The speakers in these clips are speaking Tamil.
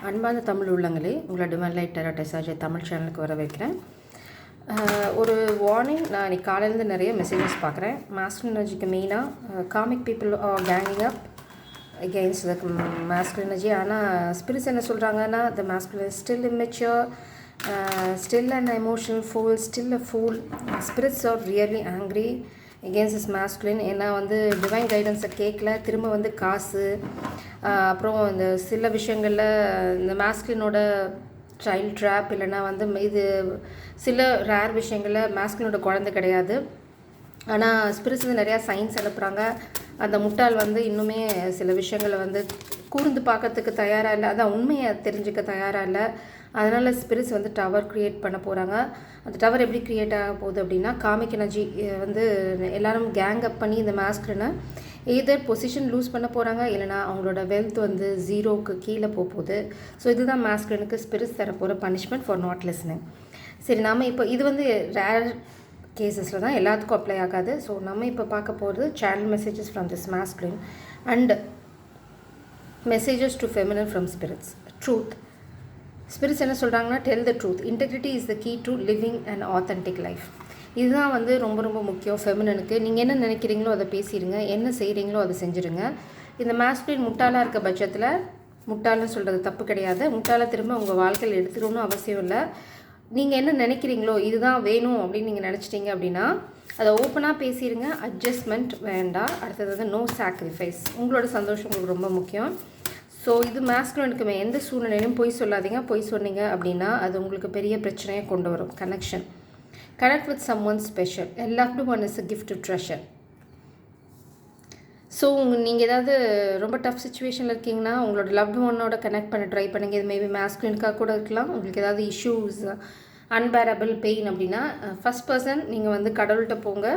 அன்பான தமிழ் உள்ளங்களே, உங்களை டிவைன் லைட் டேரோ டெசாஜை தமிழ் சேனலுக்கு வரவேற்கிறேன். ஒரு வார்னிங், நான் இன்றைக்கி காலையிலேருந்து நிறைய மெசேஜஸ் பார்க்குறேன். மாஸ்குலின் எனர்ஜிக்கு மெயினாக comic people are ganging up against the masculine energy. ஆனால் ஸ்பிரிட்ஸ் என்ன சொல்கிறாங்கன்னா, the masculine still immature, still and emotional fool, still a fool. Spirits are really angry against this masculine. ஏன்னா டிவைன் கைடன்ஸை கேட்கல, திரும்ப காசு, அப்புறம் இந்த சில விஷயங்களில் இந்த மாஸ்குலினோட சைல்ட் ட்ராப், இல்லைனா இது சில ரேர் விஷயங்களில் மாஸ்குலினோட குழந்தை கிடையாது. ஆனால் ஸ்பிரிட்ஸ் நிறையா சயின்ஸ் அனுப்புகிறாங்க. அந்த முட்டாள் இன்னுமே சில விஷயங்களை கூர்ந்து பார்க்கறதுக்கு தயாராக இல்லை, அதான் உண்மையை தெரிஞ்சுக்க தயாராக இல்லை. அதனால் ஸ்பிரிட்ஸ் டவர் க்ரியேட் பண்ண போகிறாங்க. அந்த டவர் எப்படி க்ரியேட் ஆக போகுது அப்படின்னா, காமிக் எனர்ஜி எல்லோரும் கேங் அப் பண்ணி இந்த மாஸ்குலினை எதர் பொசிஷன் லூஸ் பண்ண போகிறாங்க, இல்லைனா அவங்களோட வெல்த் ஜீரோவுக்கு கீழே போகுது. ஸோ இதுதான் மாஸ்குலினுக்கு ஸ்பிரிட்ஸ் தர போகிற பனிஷ்மெண்ட் ஃபார் நாட் லிஸ்னிங். சரி, நம்ம இப்போ இது ரேர் கேசஸில் தான், எல்லாத்துக்கும் அப்ளை ஆகாது. ஸோ நம்ம இப்போ பார்க்க போகிறது channel messages from this masculine and messages to feminine from spirits. Truth. Spirits என்ன சொல்கிறாங்கன்னா, tell the truth, integrity is the key to living and authentic life. இதுதான் ரொம்ப ரொம்ப முக்கியம் ஃபெமினனுக்கு. நீங்கள் என்ன நினைக்கிறீங்களோ அதை பேசிடுங்க, என்ன செய்கிறீங்களோ அதை செஞ்சுருங்க. இந்த மாஸ்குலின் முட்டாளாக இருக்க பட்சத்தில், முட்டாள்னு சொல்கிறது தப்பு கிடையாது, முட்டாளை திரும்ப உங்கள் வாழ்க்கையில் எடுத்துக்கணும்னு அவசியம் இல்லை. நீங்கள் என்ன நினைக்கிறீங்களோ இதுதான் வேணும் அப்படின்னு நீங்கள் நினச்சிட்டிங்க அப்படின்னா அதை ஓப்பனாக பேசிடுங்க. அட்ஜஸ்ட்மெண்ட் வேண்டாம். அடுத்தது நோ சாக்ரிஃபைஸ். உங்களோட சந்தோஷம் உங்களுக்கு ரொம்ப முக்கியம். ஸோ இது மாஸ்குலினுக்கு எந்த சூழ்நிலையிலும் பொய் சொல்லாதீங்க. பொய் சொன்னீங்க அப்படின்னா அது உங்களுக்கு பெரிய பிரச்சனையை கொண்டு வரும். Connect with someone special. A loved one is a gift to treasure. So நீங்கள் ஏதாவது ரொம்ப டஃப் சுச்சுவேஷனில் இருக்கீங்கன்னா உங்களோட லவ்டு ஒன்னோட கனெக்ட் பண்ண ட்ரை பண்ணுங்கள். இது மேபி மாஸ்குலினுக்காக கூட இருக்கலாம். உங்களுக்கு ஏதாவது இஷ்யூஸ், அன்பேரபிள் பெயின் அப்படின்னா ஃபஸ்ட் பர்சன் நீங்கள் கடவுள்கிட்ட போங்க,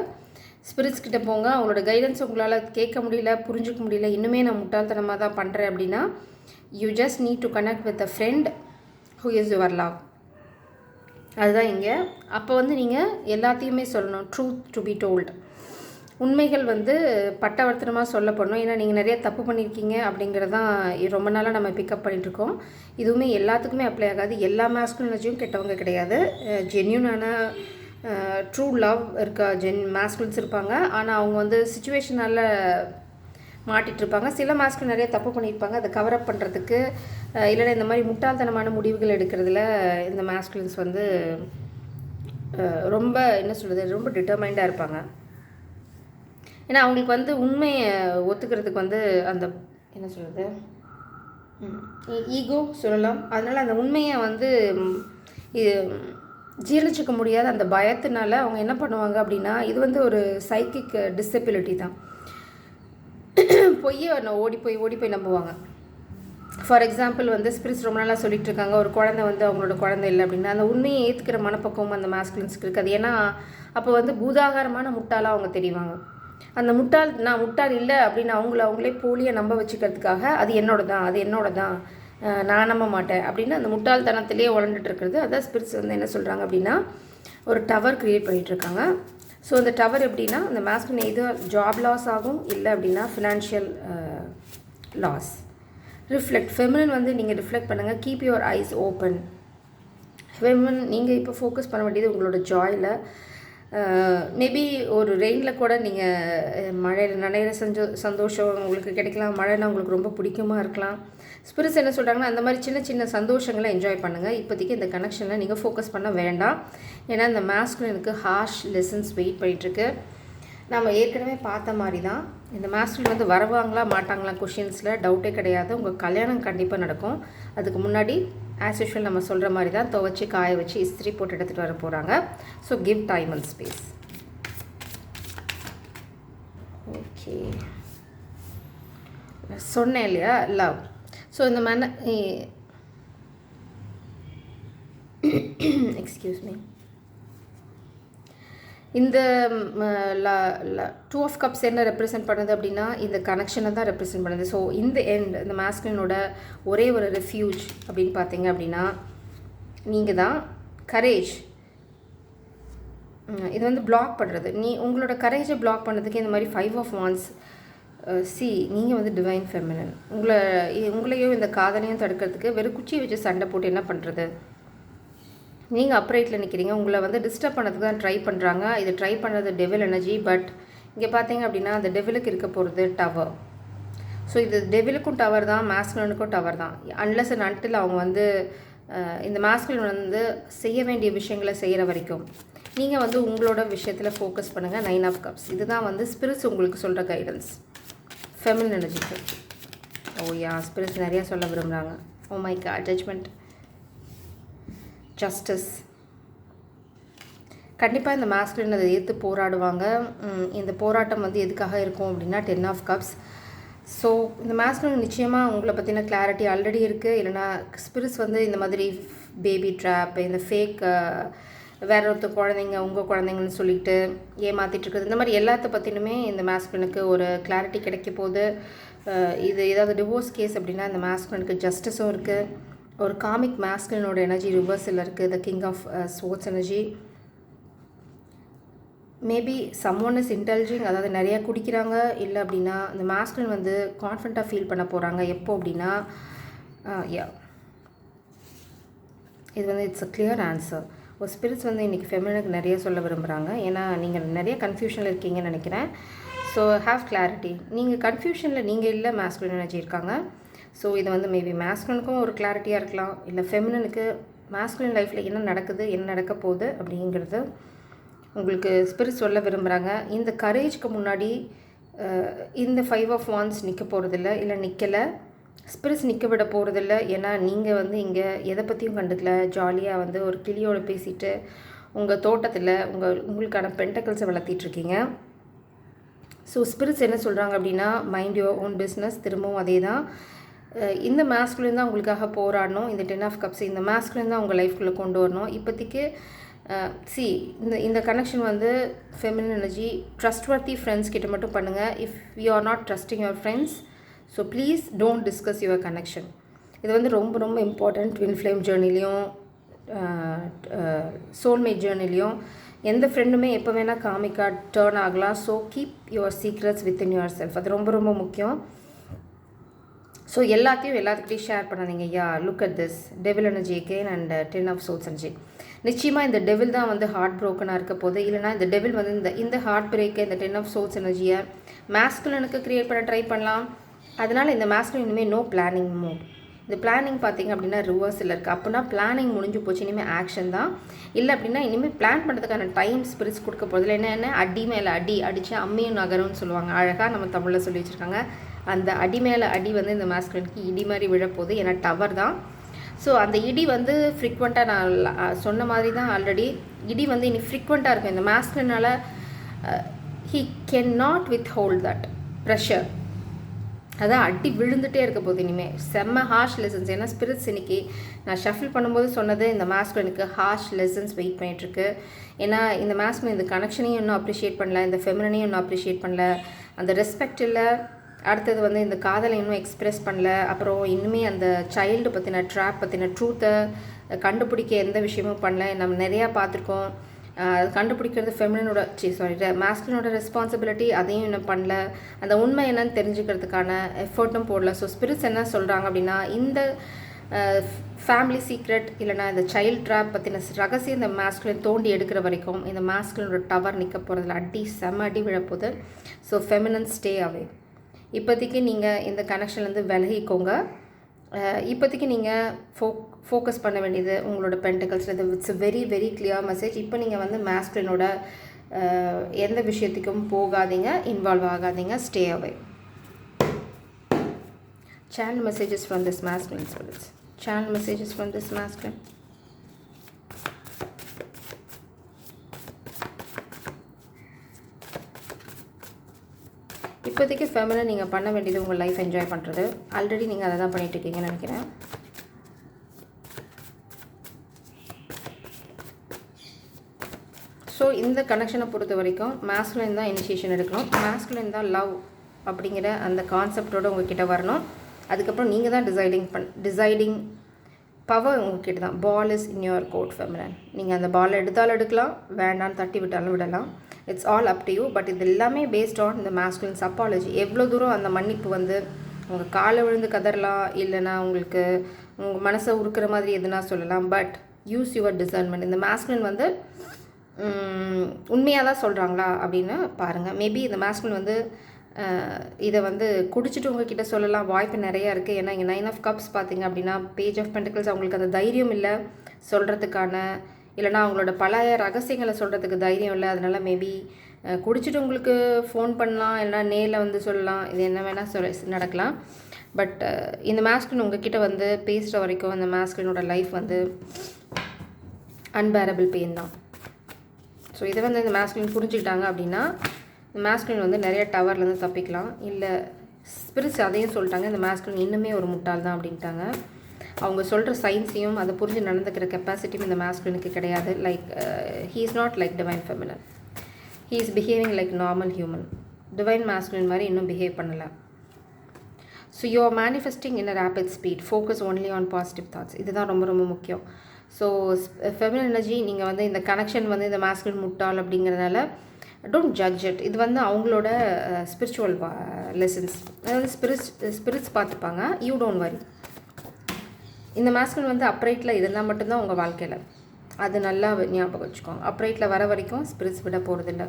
ஸ்பிரிட்ஸ் கிட்ட போங்க. அவங்களோட கைடன்ஸ் உங்களால் கேட்க முடியல, புரிஞ்சிக்க முடியல, இன்னுமே நான் முட்டாள்தனமாக தான் பண்ணுறேன் அப்படின்னா you just need to connect with a friend who is your love. அதுதான் இங்கே. அப்போ நீங்கள் எல்லாத்தையுமே சொல்லணும். Truth to be told. உண்மைகள் பட்டவர்த்தனமாக சொல்லப்படணும். ஏன்னா நீங்கள் நிறைய தப்பு பண்ணியிருக்கீங்க அப்படிங்கிறதான் ரொம்ப நாளாக நம்ம பிக்கப் பண்ணிகிட்ருக்கோம். இதுவுமே எல்லாத்துக்குமே அப்ளை ஆகாது. எல்லா மாஸ்குலின் எனர்ஜியும் கெட்டவங்க கிடையாது. ஜென்யூனான ட்ரூ லவ் இருக்க மாஸ்குலின்ஸ் இருப்பாங்க. ஆனால் அவங்க சுச்சுவேஷனால் மாட்டிகிட்ருப்பாங்க. சில மாஸ்குலின் நிறைய தப்பு பண்ணியிருப்பாங்க. அதை கவரப் பண்ணுறதுக்கு, இல்லைன்னா இந்த மாதிரி முட்டாள்தனமான முடிவுகள் எடுக்கிறதுல இந்த மாஸ்குலின்ஸ் ரொம்ப என்ன சொல்கிறது, ரொம்ப டிட்டர்மைண்டாக இருப்பாங்க. ஏன்னா அவங்களுக்கு உண்மையை ஒத்துக்கிறதுக்கு அந்த என்ன சொல்கிறது, ஈகோ சொல்லலாம். அதனால் அந்த உண்மையை ஜீரணிச்சிக்க முடியாத அந்த பயத்தினால அவங்க என்ன பண்ணுவாங்க அப்படின்னா, இது ஒரு சைக்கிக் டிசபிலிட்டி தான். பொய்யை ஓடி போய் நம்புவாங்க. ஃபார் எக்ஸாம்பிள் ஸ்பிரிட்ஸ் ரொம்ப நாளாக சொல்லிட்டு இருக்காங்க, ஒரு குழந்தை அவங்களோட குழந்தை இல்லை அப்படின்னா அந்த உண்மையை ஏற்றுக்கிற மனப்பக்குவம் அந்த மாஸ்குலின்ஸ்க்கு இருக்காது. ஏன்னா அப்போ பூதாகாரமான முட்டாளாக அவங்க தெரிவாங்க. அந்த நான் முட்டாள் இல்லை அப்படின்னு அவங்களே போலியாக நம்ப வச்சுக்கிறதுக்காக அது என்னோட தான் நான் நம்ப மாட்டேன் அப்படின்னு அந்த முட்டாள்தனத்திலே உழண்டுட்டு இருக்கிறது. அதான் ஸ்பிரிட்ஸ் என்ன சொல்கிறாங்க அப்படின்னா, ஒரு டவர் க்ரியேட் பண்ணிகிட்ருக்காங்க. ஸோ அந்த டவர் எப்படின்னா, அந்த மாஸ்குலின் எது ஜாப் லாஸ் ஆகும், இல்லை அப்படின்னா ஃபினான்ஷியல் லாஸ். ரிஃப்ளெக்ட். ஃபெமினின் நீங்கள் ரிஃப்ளெக்ட் பண்ணுங்கள். Keep your eyes open. Feminine நீங்கள் இப்போ ஃபோக்கஸ் பண்ண வேண்டியது உங்களோட ஜாயில். மேபி ஒரு ரெயினில் கூட நீங்கள் மழையில் நனைகிற சந்தோஷம் உங்களுக்கு கிடைக்கலாம். மழைனா உங்களுக்கு ரொம்ப பிடிக்குமா இருக்கலாம். ஸ்பிரிட்ஸ் என்ன சொல்கிறாங்கன்னா, அந்த மாதிரி சின்ன சின்ன சந்தோஷங்களை என்ஜாய் பண்ணுங்கள். இப்போதைக்கு இந்த கனெக்ஷனில் நீங்கள் ஃபோக்கஸ் பண்ண வேண்டாம். ஏன்னா இந்த மாஸ்குலினுக்கு ஹார்ஷ் லெசன்ஸ் வெயிட் பண்ணிகிட்ருக்கு. நம்ம ஏற்கனவே பார்த்த மாதிரி தான் இந்த மாஸ்குலின் வருவாங்களா மாட்டாங்களா கொஷின்ஸில் டவுட்டே கிடையாது. உங்கள் கல்யாணம் கண்டிப்பாக நடக்கும். அதுக்கு முன்னாடி ஆஸ் யூஷுவல் நம்ம சொல்கிற மாதிரி தான் துவைச்சி காய வச்சு இஸ்திரி போட்டு எடுத்துகிட்டு வர போகிறாங்க. So give time and space. Okay, சொன்னேன் இல்லையா, லவ். ஸோ இந்த எக்ஸ்கியூஸ் மீ, இந்த 2 ஆஃப் கப்ஸ் என்ன ரெப்ரசென்ட் பண்ணுது அப்படின்னா இந்த கனெக்ஷனை தான் ரெப்ரசென்ட் பண்ணுது. ஸோ இந்த இந்த மாஸ்குலினோட ஒரே ஒரு ரெஃப்யூஜ் அப்படின்னு பார்த்தீங்க அப்படின்னா நீங்கள் தான். கரேஜ். இது பிளாக் பண்ணுறது. உங்களோட கரேஜை பிளாக் பண்ணுறதுக்கு இந்த மாதிரி 5 ஆஃப் வான்ஸ் நீங்கள் வந்து டிவைன் ஃபெமினன். உங்களையும் இந்த காதலையும் தடுக்கிறதுக்கு வெறும் குச்சியை வச்சு சண்டை போட்டு என்ன பண்ணுறது? நீங்கள் அப்ரைட்டில் நிற்கிறீங்க, உங்களை வந்து டிஸ்டர்ப் பண்ணதுக்கு தான் ட்ரை பண்ணுறாங்க. இது ட்ரை பண்ணுறது டெவில் எனர்ஜி. பட் இங்கே பார்த்தீங்க அப்படின்னா அந்த டெவிலுக்கு இருக்க போகிறது டவர். ஸோ இது டெவிலுக்கும் டவர் தான், மாஸ்குலினுக்கும் டவர் தான். அன்லெஸ் அண்ட் அன்டில் அவங்க வந்து இந்த மாஸ்குலின் வந்து செய்ய வேண்டிய விஷயங்களை செய்கிற வரைக்கும் நீங்கள் வந்து உங்களோட விஷயத்தில் ஃபோக்கஸ் பண்ணுங்கள். 9 ஆஃப் கப்ஸ் இதுதான் வந்து ஸ்பிரிட்ஸ் உங்களுக்கு சொல்கிற கைடன்ஸ் ஃபெமினின் எனர்ஜிக்கு. ஸ்பிரிட்ஸ் நிறையா சொல்ல விரும்புகிறாங்க. Oh my God, judgment, justice. கண்டிப்பாக இந்த மாஸ்குலின் அதை எதிர்த்து போராடுவாங்க. இந்த போராட்டம் வந்து எதுக்காக இருக்கும் அப்படின்னா 10 ஆஃப் கப்ஸ். ஸோ இந்த மாஸ்குலின் நிச்சயமாக உங்களை பற்றின கிளாரிட்டி ஆல்ரெடி இருக்குது. இல்லைனா ஸ்பிரிட்ஸ் வந்து இந்த மாதிரி பேபி ட்ராப், இந்த ஃபேக் வேற ஒருத்தர் குழந்தைங்க உங்கள் குழந்தைங்கன்னு சொல்லிட்டு ஏமாற்றிட்டு இருக்குது, இந்த மாதிரி எல்லாத்த பற்றினுமே இந்த மாஸ்குலினுக்கு ஒரு கிளாரிட்டி கிடைக்க போகுது. இது ஏதாவது டிவோர்ஸ் கேஸ் அப்படின்னா இந்த மாஸ்குலினுக்கு ஜஸ்டிஸும் இருக்குது. ஒரு காமிக் மாஸ்குலினோட எனர்ஜி ரிவர்ஸில் இருக்குது, the king of swords energy. Maybe someone is indulging, அதாவது நிறையா குடிக்கிறாங்க. இல்லை அப்படின்னா இந்த மாஸ்குலின் வந்து கான்ஃபிடண்ட்டாக ஃபீல் பண்ண போகிறாங்க. எப்போ அப்படின்னா இது வந்து இட்ஸ் அ கிளியர் ஆன்சர். ஒரு ஸ்பிரிட்ஸ் வந்து இன்றைக்கி ஃபெமினுக்கு நிறைய சொல்ல விரும்புகிறாங்க. ஏன்னா நீங்கள் நிறைய கன்ஃபியூஷனில் இருக்கீங்கன்னு நினைக்கிறேன். So have clarity. நீங்கள் கன்ஃபியூஷனில் நீங்கள் இல்லை, மாஸ்குலின் எனர்ஜி இருக்காங்க. ஸோ இது வந்து மேபி மாஸ்குலினுக்கும் ஒரு கிளாரிட்டியாக இருக்கலாம். இல்லை ஃபெமினுக்கு மாஸ்குலின் லைஃப்பில் என்ன நடக்குது, என்ன நடக்க போகுது அப்படிங்கிறது உங்களுக்கு ஸ்பிரிட் சொல்ல விரும்புகிறாங்க. இந்த கரேஜ்க்கு முன்னாடி இந்த 5 ஆஃப் வான்ஸ் நிற்க போகிறதில்ல, இல்லை நிற்கலை. ஸ்பிரிட்ஸ் நிற்க விட போகிறதில்ல. ஏன்னா நீங்கள் வந்து இங்கே எதை பற்றியும் கண்டுக்கல. ஜாலியாக வந்து ஒரு கிளியோடு பேசிட்டு உங்கள் தோட்டத்தில் உங்களுக்கான பென்டக்கிள்ஸை வளர்த்திட்ருக்கீங்க. ஸோ ஸ்பிரிட்ஸ் என்ன சொல்கிறாங்க அப்படின்னா மைண்ட் யுவர் ஓன் பிஸ்னஸ். திரும்பவும் அதே தான். இந்த மாஸ்குலின் தான் உங்களுக்காக போராடணும். இந்த 10 ஆஃப் கப்ஸ் இந்த மாஸ்குலின் தான் உங்கள் லைஃப்குள்ளே கொண்டு வரணும். இப்போதைக்கு இந்த கனெக்ஷன் வந்து ஃபெமினின் எனர்ஜி. ட்ரஸ்ட்வர்த்தி ஃப்ரெண்ட்ஸ் கிட்ட மட்டும் பண்ணுங்கள். If you are not trusting your friends, so please don't discuss your connection. இது வந்து ரொம்ப ரொம்ப இம்பார்ட்டன்ட். ட்வின் ஃப்ளேம் ஜேர்னிலையும் சோல்மேட் ஜேர்னிலையும் எந்த ஃப்ரெண்டுமே எப்போ வேணால் காமிக்காக டேர்ன் ஆகலாம். So keep your secrets within yourself. அது ரொம்ப ரொம்ப முக்கியம். ஸோ எல்லாத்துக்கிட்டையும் ஷேர் பண்ணாதீங்க. Look at this devil energy again and 10 of souls energy. நிச்சயமாக இந்த டெவில் தான் வந்து ஹார்ட் ப்ரோக்கனாக இருக்க போது. இல்லைனா இந்த டெவில் வந்து இந்த ஹார்ட் பிரேக்கை, இந்த 10 ஆஃப் சோல்ஸ் எனர்ஜியை மாஸ்குலினுக்கு க்ரியேட் பண்ண ட்ரை பண்ணலாம். அதனால் இந்த மாஸ்குலின் இனிமேல் நோ பிளானிங் மூட். இந்த பிளானிங் பார்த்திங்க அப்படின்னா ரிவர்ஸில் இருக்குது. அப்படின்னா பிளானிங் முடிஞ்சு போச்சு, இனிமேல் ஆக்ஷன் தான். இல்லை அப்படின்னா இனிமேல் பிளான் பண்ணுறதுக்கான டைம் ஸ்பிரிட்ஸ் கொடுக்க போகிறதுல என்ன அடி மேலே அடி அடித்து அம்மியும் நகரம்னு சொல்லுவாங்க. அழகாக நம்ம தமிழில் சொல்லி வச்சுருக்காங்க. அந்த அடி மேலே அடி வந்து இந்த மாஸ்குலினுக்கு இடி மாதிரி விழப்போகுது. ஏன்னா டவர் தான். ஸோ அந்த இடி வந்து ஃப்ரீக்வெண்ட்டாக நான் சொன்ன மாதிரி தான் ஆல்ரெடி இடி வந்து இனி ஃப்ரீக்வெண்ட்டாக இருக்கும். இந்த மாஸ்குலினால் he can not withhold that pressure. அதான் அடி விழுந்துகிட்டே இருக்க போகுது இனிமேல். செம்ம ஹார்ஷ் லெசன்ஸ். ஏன்னா ஸ்பிரிட்ஸ் இன்றைக்கி நான் ஷஃபில் பண்ணும்போது சொன்னது இந்த மாஸ்குலினுக்கு ஹார்ஷ் லெசன்ஸ் வெயிட் பண்ணிகிட்ருக்கு. ஏன்னா இந்த மாஸ்குலின் இந்த கனெக்ஷனையும் இன்னும் அப்ரிஷியேட் பண்ணல, இந்த ஃபெமினையும் இன்னும் அப்ரிஷியேட் பண்ணல, அந்த ரெஸ்பெக்ட் இல்லை. அடுத்தது வந்து இந்த காதலை இன்னும் எக்ஸ்ப்ரெஸ் பண்ணல. அப்புறம் இன்னுமே அந்த சைல்டு பற்றின ட்ராப் பற்றின ட்ரூத்தை கண்டுபிடிக்க எந்த விஷயமும் பண்ணல. நம்ம நிறையா பார்த்துருக்கோம். கண்டுபிடிக்கிறது ஃபெமினோட மாஸ்குலினோட ரெஸ்பான்சிபிலிட்டி, அதையும் இன்னும் பண்ணல. அந்த உண்மை என்னன்னு தெரிஞ்சுக்கிறதுக்கான எஃபர்ட்டும் போடல. ஸோ ஸ்பிரிட்ஸ் என்ன சொல்கிறாங்க அப்படின்னா இந்த ஃபேமிலி சீக்ரெட் இல்லைனா இந்த சைல்டு ட்ராப் பற்றின ரகசியம் இந்த மாஸ்குலின் தோண்டி எடுக்கிற வரைக்கும் இந்த மாஸ்குலினோட டவர் நிற்க போகிறதுல செம்ம அடி விழப்போகுது. So feminine stay away. இப்போதைக்கு நீங்கள் இந்த கனெக்ஷன்லேருந்து விலகிக்கோங்க. இப்போதைக்கு நீங்கள் ஃபோக்கஸ் பண்ண வேண்டியது உங்களோட பென்டக்கிள்ஸில். இது it's a very very clear message. இப்போ நீங்கள் வந்து மாஸ்குலினோட எந்த விஷயத்துக்கும் போகாதீங்க, இன்வால்வ் ஆகாதீங்க, stay away. Channel messages from this masculine spirits. Channel messages from this masculine. இப்போதைக்கு ஃபெமினின் நீங்கள் பண்ண வேண்டியது உங்கள் லைஃப் என்ஜாய் பண்ணுறது. ஆல்ரெடி நீங்கள் அதை தான் பண்ணிகிட்டு இருக்கீங்கன்னு நினைக்கிறேன். ஸோ இந்த கனெக்ஷனை பொறுத்த வரைக்கும் மாஸ்குலின் தான் இனிஷியேஷன் எடுக்கணும். மாஸ்குலின் தான் லவ் அப்படிங்கிற அந்த கான்செப்டோடு உங்ககிட்ட வரணும். அதுக்கப்புறம் நீங்கள் தான் டிசைடிங் பவர் உங்ககிட்ட தான். Ball is in your court feminine. நீங்கள் அந்த பால் எடுத்தாலும் எடுக்கலாம், வேண்டான்னு தட்டி விட்டாலும் விடலாம். It's all up to you. But இது எல்லாமே பேஸ்ட் ஆன் இந்த மாஸ்குலின் சப்பாலஜி. எவ்வளோ தூரம் அந்த மன்னிப்பு வந்து உங்கள் காலை விழுந்து கதறலாம், இல்லைனா உங்களுக்கு உங்கள் மனசை உருக்கிற மாதிரி எதுனா சொல்லலாம். But use your discernment. இந்த மாஸ்குலின் வந்து உண்மையாக தான் சொல்கிறாங்களா அப்படின்னு பாருங்கள். மேபி இந்த மாஸ்குலின் வந்து இதை வந்து குடிச்சிட்டு உங்ககிட்ட சொல்லலாம் வாய்ப்பு நிறையா இருக்குது. ஏன்னா இங்கே 9 of Cups பார்த்திங்க அப்படின்னா பேஜ் ஆஃப் பென்டிகல்ஸ் அவங்களுக்கு அந்த தைரியம் இல்லை சொல்கிறதுக்கான, இல்லைனா அவங்களோட பழைய ரகசியங்களை சொல்கிறதுக்கு தைரியம் இல்லை. அதனால் மேபி குடிச்சிட்டு உங்களுக்கு ஃபோன் பண்ணலாம், இல்லைனா நேரில் வந்து சொல்லலாம். இது என்ன வேணால் நடக்கலாம். பட் இந்த மாஸ்குலின் உங்ககிட்ட வந்து பேசுகிற வரைக்கும் அந்த மாஸ்குலினோட லைஃப் வந்து அன்பேரபிள் பெயின் தான். ஸோ இதை வந்து இந்த மாஸ்குலின் புரிஞ்சுக்கிட்டாங்க அப்படின்னா இந்த மாஸ்குலின் வந்து நிறைய டவர்லேருந்து தப்பிக்கலாம். இல்லை ஸ்பிரிட்ஸ் அதையும் சொல்லிட்டாங்க, இந்த மாஸ்குலின் இன்னுமே ஒரு முட்டாள் தான் அப்படின்ட்டாங்க. அவங்க சொல்கிற சயின்ஸையும் அதை புரிஞ்சு நடந்துக்கிற கெப்பாசிட்டியும் இந்த மாஸ்குலினுக்கு கிடையாது. Like he is not like divine feminine. He is behaving like normal human. Divine masculine மாதிரி இன்னும் பிஹேவ் பண்ணலை. So you are manifesting in a rapid speed. Focus only on positive thoughts. இதுதான் ரொம்ப ரொம்ப முக்கியம். ஸோ ஃபெமினன் எனர்ஜி நீங்கள் வந்து இந்த கனெக்ஷன் வந்து இந்த மாஸ்குலின் முட்டாள் அப்படிங்கிறதுனால டோன்ட் ஜட்ஜ் இட். இது வந்து அவங்களோட ஸ்பிரிச்சுவல் லெசன்ஸ். அதாவது ஸ்பிரிட்ஸ் பார்த்துப்பாங்க. You don't worry. இந்த மாஸ்குலின் வந்து அப்ரைட்டில் இருந்தால் மட்டும்தான் உங்கள் வாழ்க்கையில். அது நல்லா ஞாபகம் வச்சுக்கோங்க. அப்ரைட்டில் வர வரைக்கும் ஸ்பிரிட்ஸ் விட போகிறதில்ல.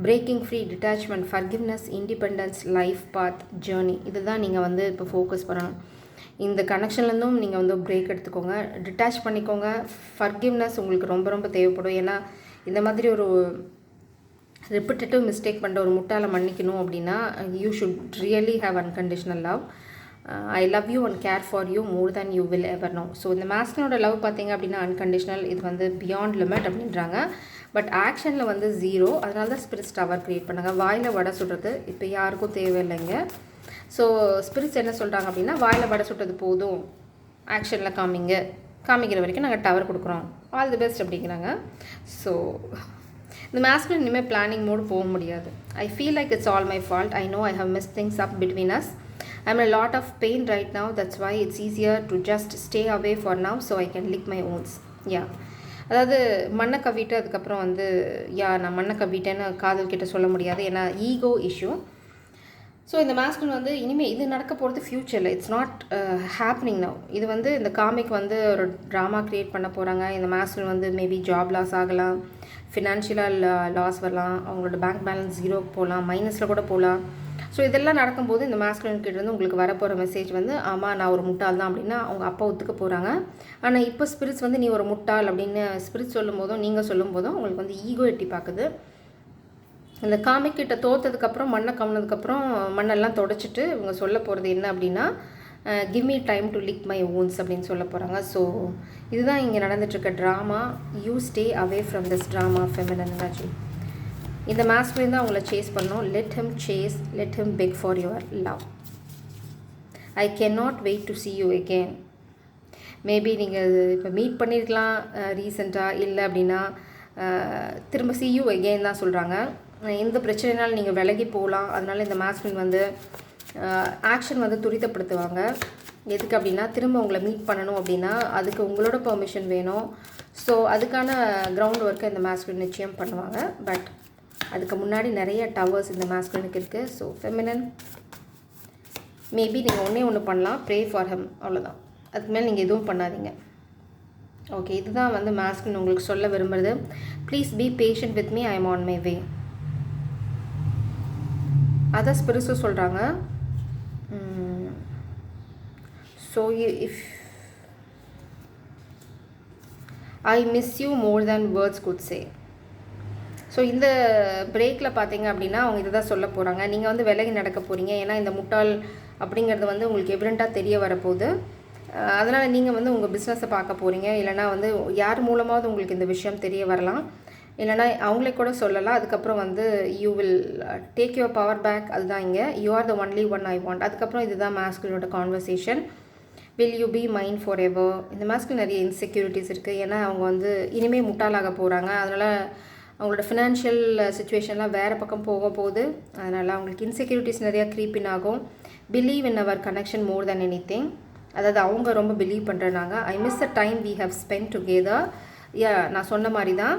Breaking free, detachment, forgiveness, independence, life path, journey, இதுதான் நீங்கள் வந்து இப்போ ஃபோக்கஸ் பண்ணணும். இந்த கனெக்ஷன்லேருந்தும் நீங்கள் வந்து பிரேக் எடுத்துக்கோங்க, டிட்டாச் பண்ணிக்கோங்க. ஃபர்கிவ்னஸ் உங்களுக்கு ரொம்ப ரொம்ப தேவைப்படும். ஏன்னா இந்த மாதிரி ஒரு ரிப்பிட்டேட்டிவ் மிஸ்டேக் பண்ணுற ஒரு முட்டாளை மன்னிக்கணும் அப்படின்னா you should really have unconditional love. I love you and care for you more than you will ever know. So இந்த மாஸ்குலினோட லவ் பார்த்தீங்க அப்படின்னா அன்கண்டிஷனல். இது வந்து பியாண்ட் லிமிட் அப்படின்றாங்க. பட் ஆக்ஷனில் வந்து 0. அதனால தான் ஸ்பிரிட்ஸ் டவர் க்ரியேட் பண்ணாங்க. வாயில் வடை சுடுறது இப்போ யாருக்கும் தேவையில்லைங்க. ஸோ ஸ்பிரிட்ஸ் என்ன சொல்கிறாங்க அப்படின்னா வாயில் வடை சுட்டது போதும், ஆக்ஷனில் காமிக்கிற வரைக்கும் நாங்கள் டவர் கொடுக்குறோம், ஆல் தி பெஸ்ட் அப்படிங்கிறாங்க. ஸோ இந்த மாஸ்குலின் இனிமேல் பிளானிங் மோடு போக முடியாது. I feel like it's all my fault. I know I have miss things up between us. I'm in a lot of pain right now. That's why it's easier to just stay away for now so I can lick my wounds. Yeah. அதாவது மண்ணை கவிட்டு அதுக்கப்புறம் வந்து நான் மண்ணை கவிட்டேன்னு காதல் கிட்ட சொல்ல முடியாது. ஏன்னா ஈகோ இஷ்யூ. ஸோ இந்த மாஸ்குலின் வந்து இனிமேல் இது நடக்க போகிறது ஃப்யூச்சரில். It's not happening now. இது வந்து இந்த காமிக் வந்து ஒரு ட்ராமா க்ரியேட் பண்ண போகிறாங்க. இந்த மாஸ்குலின் வந்து மேபி ஜாப் லாஸ் ஆகலாம், ஃபினான்ஷியலாக லாஸ் வரலாம், அவங்களோட பேங்க் பேலன்ஸ் 0க்கு போகலாம், மைனஸில் கூட போகலாம். ஸோ இதெல்லாம் நடக்கும்போது இந்த மாஸ்குலின் கிட்டேருந்து உங்களுக்கு வரப்போகிற மெசேஜ் வந்து ஆமாம் நான் ஒரு முட்டாள் தான் அப்படின்னா அவங்க அப்பா ஒத்துக்க போகிறாங்க. ஆனால் இப்போ ஸ்பிரிட்ஸ் வந்து நீ ஒரு முட்டாள் அப்படின்னு ஸ்பிரிட்ஸ் சொல்லும் போதும் நீங்கள் சொல்லும் போதும் உங்களுக்கு வந்து ஈகோ எட்டி பார்க்குது. இந்த காமிக் கிட்ட தோற்றதுக்கப்புறம் மண்ணை கவுனதுக்கப்புறம் மண்ணெல்லாம் தொடச்சிட்டு இவங்க சொல்ல போகிறது என்ன அப்படின்னா give me time to lick my wounds அப்படின்னு சொல்ல போகிறாங்க. ஸோ இதுதான் இங்கே நடந்துட்டுருக்க drama. You stay away from this drama feminine energy. இந்த மாஸ்குலின் தான் உங்களை சேஸ் பண்ணணும். Let him chase, let him beg for your love. I can not wait to see you again. Maybe நீங்கள் இப்போ மீட் பண்ணியிருக்கலாம் ரீசெண்டாக, இல்லை அப்படின்னா திரும்ப see you again தான் சொல்கிறாங்க. எந்த பிரச்சனைனாலும் நீங்கள் விலகி போகலாம். அதனால் இந்த மாஸ்குலின் வந்து ஆக்ஷன் வந்து துரிதப்படுத்துவாங்க. எதுக்கு அப்படின்னா திரும்ப உங்களை மீட் பண்ணணும் அப்படின்னா அதுக்கு உங்களோட பெர்மிஷன் வேணும். ஸோ அதுக்கான கிரவுண்ட் ஒர்க்கை இந்த மாஸ்குலின் நிச்சயம் பண்ணுவாங்க. பட் அதுக்கு முன்னாடி நிறைய டவர்ஸ் இந்த மாஸ்குலினுக்கு இருக்குது. ஸோ ஃபெமினன் மேபி நீங்கள் ஒன்று பண்ணலாம், ப்ரே ஃபார் ஹிம், அவ்வளோதான். அதுக்கு மேலே நீங்கள் எதுவும் பண்ணாதீங்க. ஓகே, இதுதான் வந்து மாஸ்குலின் உங்களுக்கு சொல்ல விரும்புகிறது. Please be patient with me, I am on my way. அதான் ஸ்பிரிட்ஸும் சொல்கிறாங்க. So if I miss you more than words good say. So இந்த பிரேக்கில் பார்த்தீங்க அப்படின்னா அவங்க இதை தான் சொல்ல போகிறாங்க. நீங்கள் வந்து விலகி நடக்க போகிறீங்க. ஏன்னா இந்த முட்டாள் அப்படிங்கிறது வந்து உங்களுக்கு எவிடெண்ட்டாக தெரிய வரப்போகுது. அதனால் நீங்கள் வந்து உங்கள் பிஸ்னஸை பார்க்க போகிறீங்க. இல்லைனா வந்து யார் மூலமாவது உங்களுக்கு இந்த விஷயம் தெரிய வரலாம், இல்லைனா அவங்களே கூட சொல்லலாம். அதுக்கப்புறம் வந்து you will take your power back. அதுதான் இங்கே you are the only one I want. அதுக்கப்புறம் இதுதான் மாஸ்குலினோட conversation. Will you be mind forever. இந்த மாஸ்குலின் நிறைய இன்செக்யூரிட்டிஸ் இருக்குது. ஏன்னா அவங்க வந்து இனிமேல் முட்டாளாக போகிறாங்க. அதனால் அவங்களோட ஃபினான்ஷியல் சுச்சுவேஷன்லாம் வேறு பக்கம் போக போகுது. அதனால் அவங்களுக்கு இன்செக்யூரிட்டிஸ் நிறையா க்ரீப்பின் ஆகும். Believe in our connection more than anything. அதாவது அவங்க ரொம்ப பிலீவ் பண்ணுறாங்க. I miss the time we have spend together. நான் சொன்ன மாதிரி தான்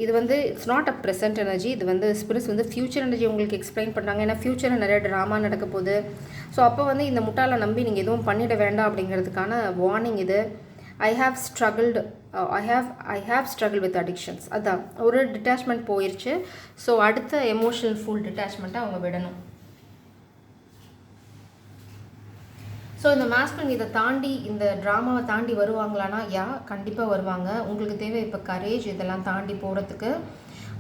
இது வந்து it's not a present energy. இது வந்து ஸ்பிரிட்ஸ் வந்து ஃப்யூச்சர் எனர்ஜி உங்களுக்கு எக்ஸ்பிளைன் பண்ணுறாங்க. ஏன்னா ஃப்யூச்சரில் நிறைய ட்ராமா நடக்க போகுது. ஸோ அப்போ வந்து இந்த முட்டாளை நம்பி நீங்கள் எதுவும் பண்ணிட வேண்டாம் அப்படிங்கிறதுக்கான வார்னிங் இது. I have struggle with addictions. அதான் ஒரு டிட்டாச்மெண்ட் போயிடுச்சு. ஸோ அடுத்த எமோஷனல் ஃபுல் டிட்டாச்மெண்ட்டை அவங்க விடணும். ஸோ இந்த மாஸ்குலின் இதை தாண்டி இந்த ட்ராமாவை தாண்டி வருவாங்களான்னா கண்டிப்பாக வருவாங்க. உங்களுக்கு தேவை இப்போ கரேஜ் இதெல்லாம் தாண்டி போகிறதுக்கு.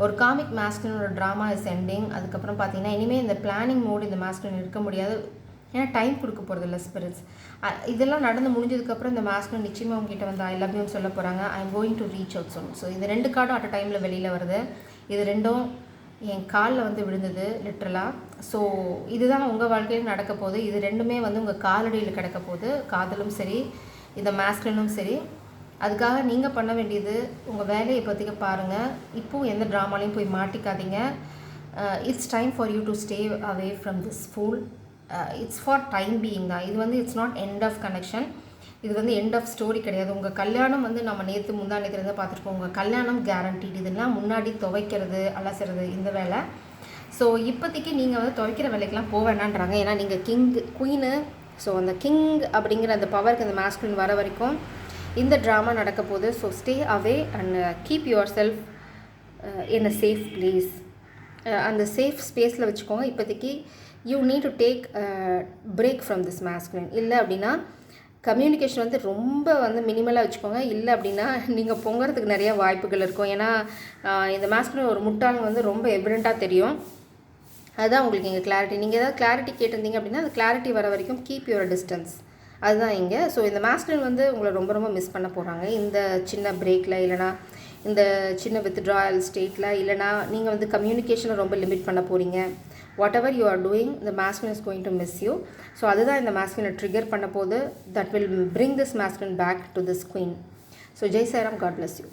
ஒரு காமிக் மாஸ்குலினோட ட்ராமா இஸ் எண்டிங். அதுக்கப்புறம் பார்த்தீங்கன்னா இனிமேல் இந்த பிளானிங் மோடு இந்த மாஸ்குலின் இருக்க முடியாது. ஏன்னா டைம் கொடுக்க போகிறது இல்லை ஸ்பிரிட்ஸ். இதெல்லாம் நடந்து முடிஞ்சதுக்கப்புறம் இந்த மாஸ்குலின் நிச்சயமாக உங்ககிட்ட வந்து ஐ லவ் யூன்னு சொல்ல போகிறாங்க. I am going to reach out soon. So இந்த 2 கார்டும் அட் அ டைமில் வெளியில் வருது. இது 2ம் என் காலில் வந்து விழுந்தது லிட்ரலாக. ஸோ இதுதான் உங்கள் வாழ்க்கையில் நடக்க போகுது. இது 2மே வந்து உங்கள் காலடியில் கிடக்க போகுது. காதலும் சரி, இந்த மாஸ்குலினும் சரி. அதுக்காக நீங்கள் பண்ண வேண்டியது உங்கள் வேலையை இப்போதைக்கு பாருங்கள். இப்போது எந்த ட்ராமாலையும் போய் மாட்டிக்காதீங்க. It's time for you to stay away from this fool. It's for time being தான். இது வந்து it's not end of connection. இது வந்து எண்ட் ஆஃப் ஸ்டோரி கிடையாது. உங்கள் கல்யாணம் வந்து நம்ம நேற்று முந்தானேத்திலேருந்து பார்த்துருக்கோம். உங்கள் கல்யாணம் கேரண்டீட். இதெல்லாம் முன்னாடி துவைக்கிறது அலசுறது இந்த வேலை. ஸோ இப்போதைக்கு நீங்கள் வந்து துவைக்கிற வேலைக்கெலாம் போக வேண்டான்றாங்க. ஏன்னா நீங்கள் குயினு. ஸோ அந்த கிங் அப்படிங்கிற அந்த பவருக்கு அந்த மாஸ்குலின் வர வரைக்கும் இந்த ட்ராமா நடக்க போகுது. So stay away and keep your self in a safe place. அந்த சேஃப் ஸ்பேஸில் வச்சுக்கோங்க. இப்போதைக்கு you need to take break from this masculine. இல்லை அப்படின்னா கம்யூனிகேஷன் வந்து ரொம்ப வந்து மினிமலாக வச்சுக்கோங்க. இல்லை அப்படின்னா நீங்கள் பொங்குறதுக்கு நிறைய வாய்ப்புகள் இருக்கும். ஏன்னா இந்த மாஸ்குலின் ஒரு முட்டாள் வந்து ரொம்ப எவிடெண்ட்டாக தெரியும். அதுதான் உங்களுக்கு இங்கே கிளாரிட்டி. நீங்கள் ஏதாவது கிளாரிட்டி கேட்டிருந்தீங்க அப்படின்னா அந்த கிளாரிட்டி வர வரைக்கும் கீப் யுவர் டிஸ்டன்ஸ். அதுதான் இங்கே. ஸோ இந்த மாஸ்குலின் வந்து உங்களை ரொம்ப ரொம்ப மிஸ் பண்ண போகிறாங்க இந்த சின்ன பிரேக்கில், இல்லைனா இந்த சின்ன வித்ட்ராயல் ஸ்டேட்டில், இல்லைனா நீங்கள் வந்து கம்யூனிகேஷனை ரொம்ப லிமிட் பண்ண போகிறீங்க. What ever you are doing, the masculine is going to miss you. So அதுதான் இந்த masculine ட்ரிகர் பண்ண போது. that will bring this masculine back to this queen. So Jai Sairam, God bless you.